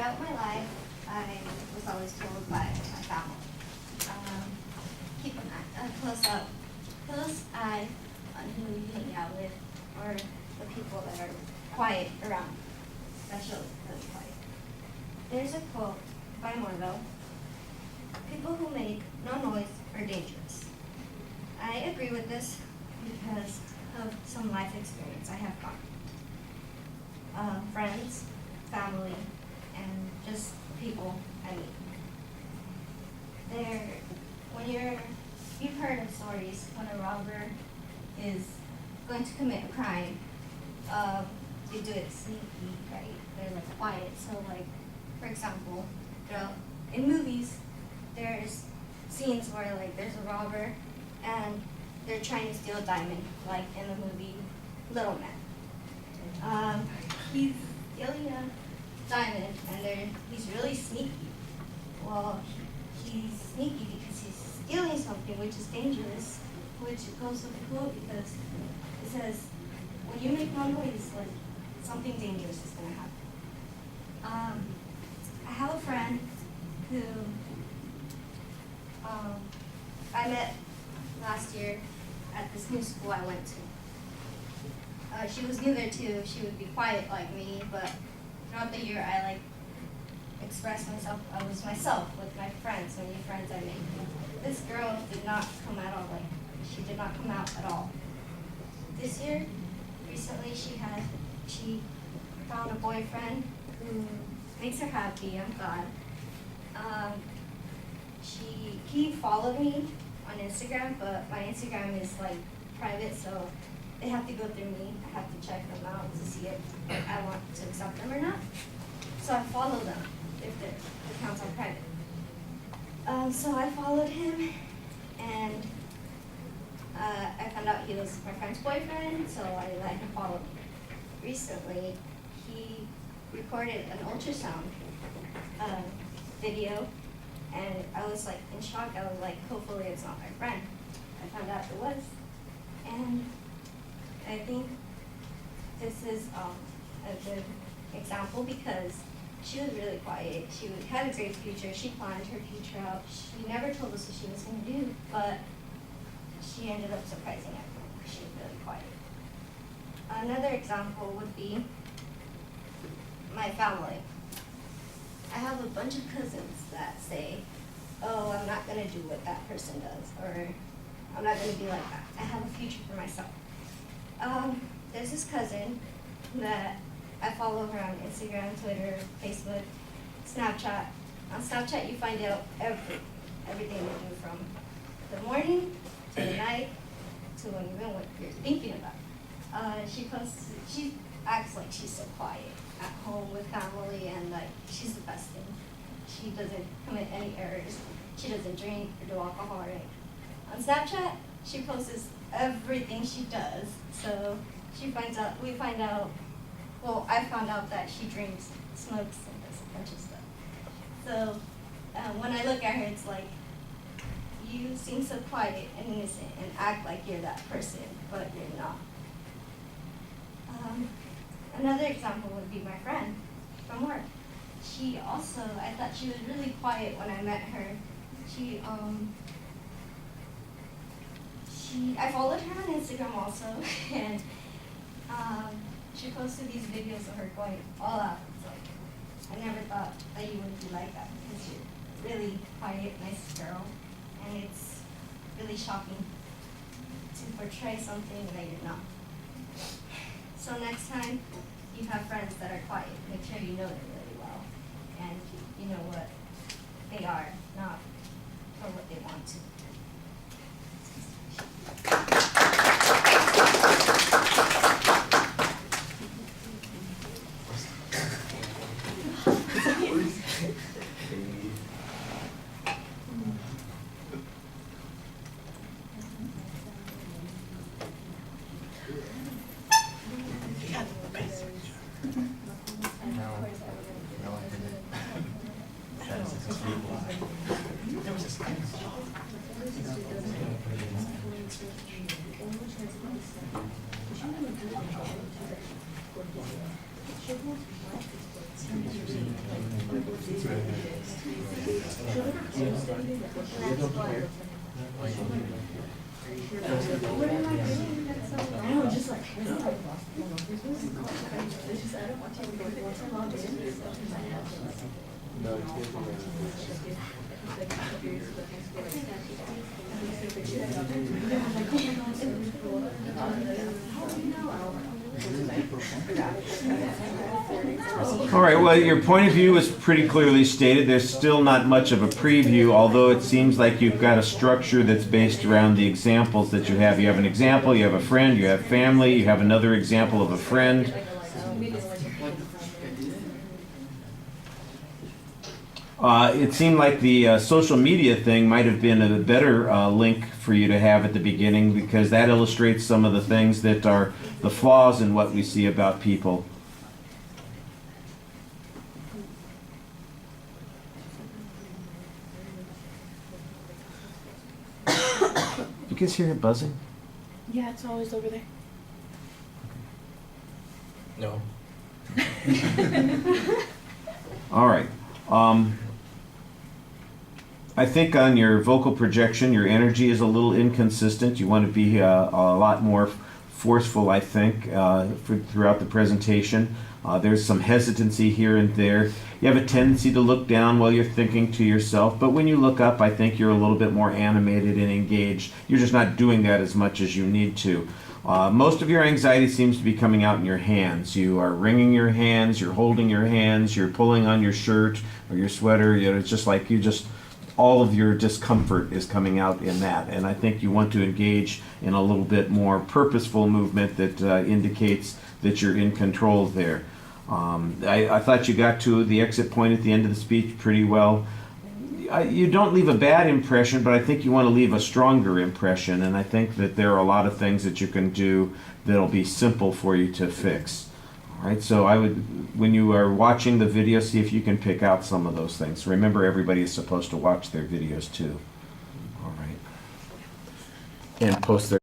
throughout my life, I was always told by my family, keep close eye on who you hang out with, or the people that are quiet around, especially really quiet. There's a quote by Morville: "People who make no noise are dangerous." I agree with this because of some life experience I have gone. Friends, family, and just people I meet. You've heard of stories when a robber is going to commit a crime, they do it sneaky, right? They're like quiet. So like, for example, in movies, there's scenes where like there's a robber and they're trying to steal a diamond, like in the movie Little Man. He's stealing a diamond and he's really sneaky. Well, he's sneaky because he's stealing something which is dangerous, which goes with the quote because it says, when you make no noise, like something dangerous is going to happen. I have a friend who I met last year at this new school I went to. She was new there too. She would be quiet like me, but throughout the year I expressed myself. I was myself with my friends, my new friends I made. This girl did not come at all. She did not come out at all. This year, recently, she found a boyfriend who makes her happy. I'm glad. He followed me on Instagram, but my Instagram is private, so they have to go through me. I have to check them out to see if I want to accept them or not. So I follow them if their accounts are private. So I followed him, and I found out he was my friend's boyfriend, so I let him follow me. Recently, he recorded an ultrasound video, and I was in shock. I was like, hopefully it's not my friend. I found out it was, and I think this is a good example because she was really quiet. She had a great future. She planned her future out. She never told us what she was going to do, but she ended up surprising everyone because she was really quiet. Another example would be my family. I have a bunch of cousins that say, oh, I'm not going to do what that person does, or I'm not going to be like that. I have a future for myself. There's this cousin that I follow her on Instagram, Twitter, Facebook, Snapchat. On Snapchat, you find out everything they do from the morning to the night to even what you're thinking about. She acts like she's so quiet at home with family, and she's the best thing. She doesn't commit any errors. She doesn't drink or do alcohol, right? On Snapchat, she posts everything she does. So I found out that she drinks, smokes, and does a bunch of stuff. So when I look at her, it's like, you seem so quiet and innocent and act like you're that person, but you're not. Another example would be my friend from work. I thought she was really quiet when I met her. I followed her on Instagram also, and she posted these videos of her going all out. It's like, I never thought that you would be like that because you're really quiet, nice girl, and it's really shocking to portray something that you're not. So next time you have friends that are quiet, make sure you know them really well, and you know what they are, not for what they want to. All right, well, your point of view is pretty clearly stated. There's still not much of a preview, although it seems like you've got a structure that's based around the examples that you have. You have an example, you have a friend, you have family, you have another example of a friend. It seemed like the social media thing might have been a better link for you to have at the beginning, because that illustrates some of the things that are the flaws in what we see about people. You guys hear it buzzing? Yeah, it's always over there. No. All right. I think on your vocal projection, your energy is a little inconsistent. You want to be a lot more forceful, I think, throughout the presentation. There's some hesitancy here and there. You have a tendency to look down while you're thinking to yourself, but when you look up, I think you're a little bit more animated and engaged. You're just not doing that as much as you need to. Most of your anxiety seems to be coming out in your hands. You are wringing your hands, you're holding your hands, you're pulling on your shirt or your sweater. You know, it's just like all of your discomfort is coming out in that. And I think you want to engage in a little bit more purposeful movement that indicates that you're in control there. I thought you got to the exit point at the end of the speech pretty well. You don't leave a bad impression, but I think you want to leave a stronger impression, and I think that there are a lot of things that you can do that'll be simple for you to fix. All right, so I would, when you are watching the video, see if you can pick out some of those things. Remember, everybody is supposed to watch their videos too. All right. And post their